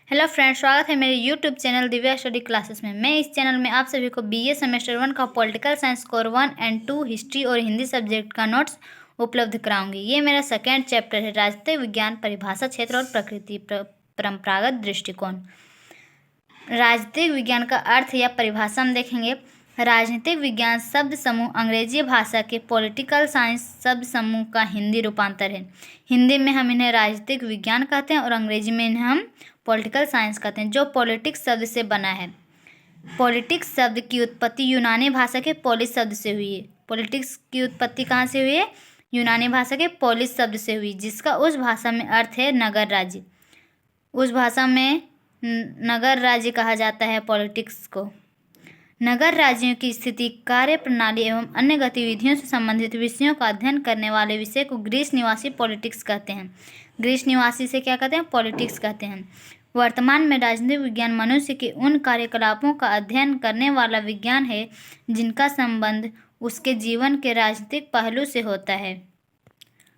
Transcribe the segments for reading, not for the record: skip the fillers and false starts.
Hello friends, स्वागत है मेरे YouTube channel Divya study classes में। मैं इस चैनल में आप सभी को बीए सेमेस्टर 1 का political science core 1 and 2 history और हिंदी सब्जेक्ट का नोट्स उपलब्ध कराऊंगी। ये मेरा सेकेंड चैप्टर है, राजनीतिक विज्ञान, परिभाषा, क्षेत्र और प्रकृति, परंपरागत दृष्टिकोण। राजनीतिक विज्ञान का अर्थ या परिभाषा हम देखेंगे। राजनीतिक विज्ञान शब्द समूह अंग्रेजी भाषा के पॉलिटिकल साइंस शब्द समूह का हिंदी रूपांतर है। हिंदी में हम इन्हें राजनीतिक विज्ञान कहते हैं और अंग्रेजी में इन्हें हम पॉलिटिकल साइंस कहते हैं, जो पॉलिटिक्स शब्द से बना है। पॉलिटिक्स शब्द की उत्पत्ति यूनानी भाषा के पोलिस शब्द से हुई है। पॉलिटिक्स की उत्पत्ति कहाँ से हुई है? यूनानी भाषा के पोलिस शब्द से हुई, जिसका उस भाषा में अर्थ है नगर राज्य। उस भाषा में नगर राज्य कहा जाता है पॉलिटिक्स को। नगर राज्यों की स्थिति, कार्य प्रणाली एवं अन्य गतिविधियों से संबंधित विषयों का अध्ययन करने वाले विषय को ग्रीस निवासी पॉलिटिक्स कहते हैं। ग्रीस निवासी से क्या कहते हैं? पॉलिटिक्स कहते हैं। वर्तमान में राजनीतिक विज्ञान मनुष्य के उन कार्यकलापों का अध्ययन करने वाला विज्ञान है जिनका संबंध उसके जीवन के राजनीतिक पहलू से होता है।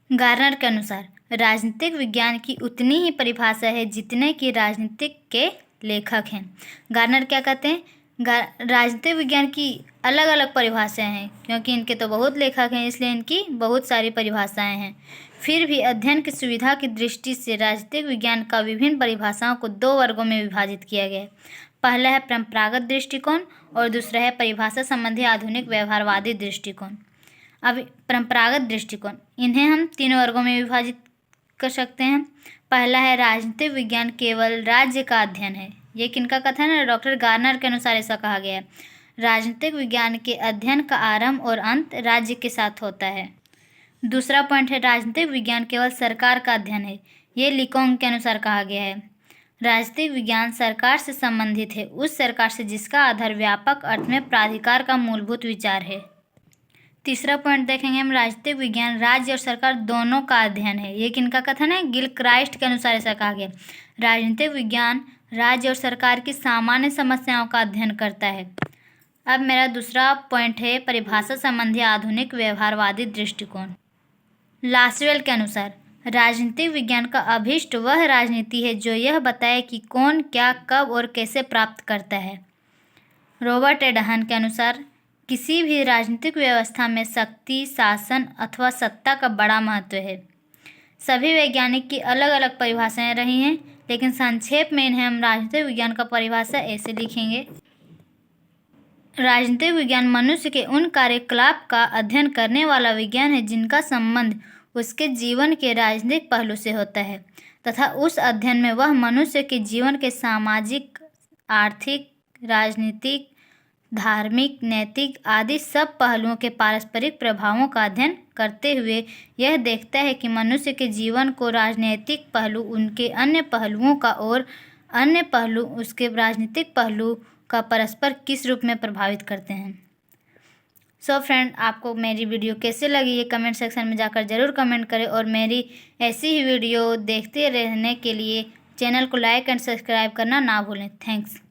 गार्नर के अनुसार राजनीतिक विज्ञान की उतनी ही परिभाषा है जितने की राजनीतिक के लेखक हैं। गार्नर क्या कहते हैं? राजनीतिक विज्ञान की अलग अलग परिभाषाएं हैं, क्योंकि इनके तो बहुत लेखक हैं, इसलिए इनकी बहुत सारी परिभाषाएं हैं। फिर भी अध्ययन की सुविधा की दृष्टि से राजनीतिक विज्ञान का विभिन्न परिभाषाओं को दो वर्गों में विभाजित किया गया है। पहला है परंपरागत दृष्टिकोण और दूसरा है परिभाषा संबंधी आधुनिक व्यवहारवादी दृष्टिकोण। अब परंपरागत दृष्टिकोण, इन्हें हम तीन वर्गों में विभाजित कर सकते हैं। पहला है राजनीतिक विज्ञान केवल राज्य का अध्ययन है। ये किनका कथन है? डॉक्टर गार्नर के अनुसार ऐसा कहा गया है। राजनीतिक विज्ञान के अध्ययन का आरंभ और अंत राज्य के साथ होता है। दूसरा पॉइंट है राजनीतिक विज्ञान केवल सरकार का अध्ययन है। ये लिकोंग के अनुसार कहा गया है। राजनीतिक विज्ञान सरकार से संबंधित है, उस सरकार से जिसका आधार व्यापक अर्थ में प्राधिकार का मूलभूत विचार है। तीसरा पॉइंट देखेंगे हम, राजनीतिक विज्ञान राज्य और सरकार दोनों का अध्ययन है। ये किनका कथन है? गिलक्राइस्ट के अनुसार ऐसा कहा गया। राजनीतिक विज्ञान राज्य और सरकार की सामान्य समस्याओं का अध्ययन करता है। अब मेरा दूसरा पॉइंट है परिभाषा संबंधी आधुनिक व्यवहारवादी दृष्टिकोण। लासवेल के अनुसार राजनीतिक विज्ञान का अभिष्ट वह राजनीति है जो यह बताए कि कौन क्या कब और कैसे प्राप्त करता है। रॉबर्ट एडहन के अनुसार किसी भी राजनीतिक व्यवस्था में शक्ति, शासन अथवा सत्ता का बड़ा महत्व है। सभी वैज्ञानिक की अलग अलग परिभाषाएं रही हैं, लेकिन संक्षेप में इन्हें हम राजनीतिक विज्ञान का परिभाषा ऐसे लिखेंगे। राजनीतिक विज्ञान मनुष्य के उन कार्यकलाप का अध्ययन करने वाला विज्ञान है जिनका संबंध उसके जीवन के राजनीतिक पहलू से होता है तथा उस अध्ययन में वह मनुष्य के जीवन के सामाजिक, आर्थिक, राजनीतिक, धार्मिक, नैतिक आदि सब पहलुओं के पारस्परिक प्रभावों का अध्ययन करते हुए यह देखता है कि मनुष्य के जीवन को राजनीतिक पहलू उनके अन्य पहलुओं का और अन्य पहलू उसके राजनीतिक पहलू का परस्पर किस रूप में प्रभावित करते हैं। सो फ्रेंड, आपको मेरी वीडियो कैसे लगी ये कमेंट सेक्शन में जाकर ज़रूर कमेंट करें और मेरी ऐसी ही वीडियो देखते रहने के लिए चैनल को लाइक एंड सब्सक्राइब करना ना भूलें। थैंक्स।